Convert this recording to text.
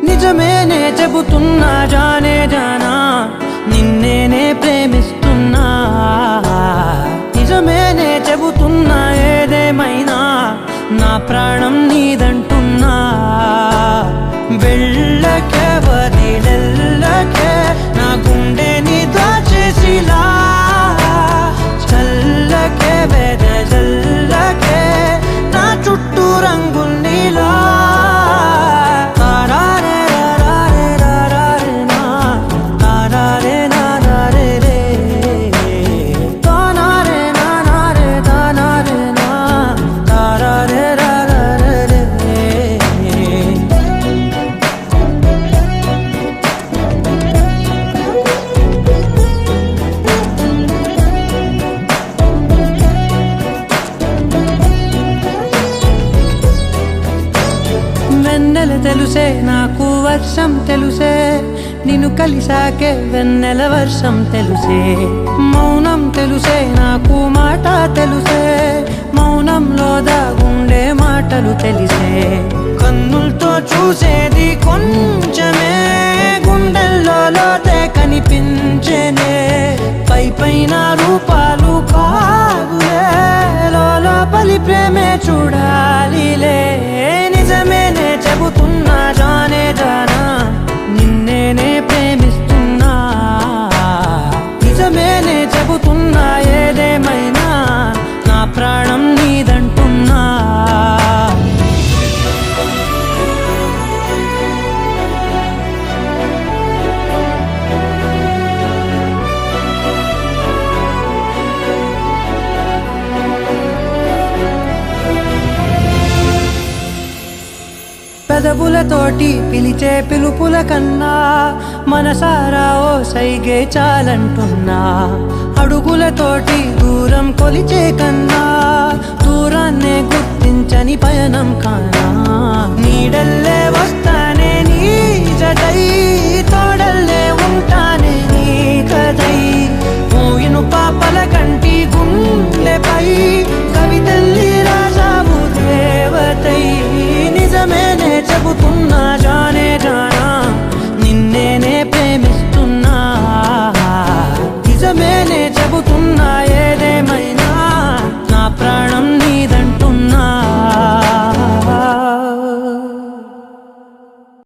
నిజమేనే చెబుతున్నా జానే జానా నిన్నేనే ప్రేమిస్తున్నా నిజమేనే చెబుతున్నా ఏదేమైనా నా ప్రాణం నీదంటున్నా వెళ్ళకే వదిలెళ్ళకే నా గుండెని దాచేసిలా చల్లకే వెదజల్లకే నా చుట్టూ రంగుల్నిలా వెన్నెల తెలుసే నాకు వర్షం తెలుసే నిన్ను కలిసాకే వెన్నెల వర్షం తెలుసే మౌనం తెలుసే నాకు మాట తెలుసే మౌనంలో దాగుండే మాటలు తెలిసే కన్నులతో చూసేది కొంచెమే గుండెల్లో లోతే కనిపించేనే పై పైన రూపాలు కాదులే లోపలి ప్రేమే చూడాలిలే నిజమేనే చెబుతున్నా జానే జానా నిన్నేనే ప్రేమిస్తున్నా నిజమేనే చెబుతున్నా ఏదేమైనా నా ప్రాణం నీదంటున్నా పెదవులతోటి పిలిచే పిలుపుల కన్నా మనసారా ఓ సైగే చాలంటున్నా అడుగులతోటి దూరం కొలిచే కన్నా దూరాన్నే గుర్తించని పయనం కానా నీడల్లే వస్తానే నీ జటై తోడల్లే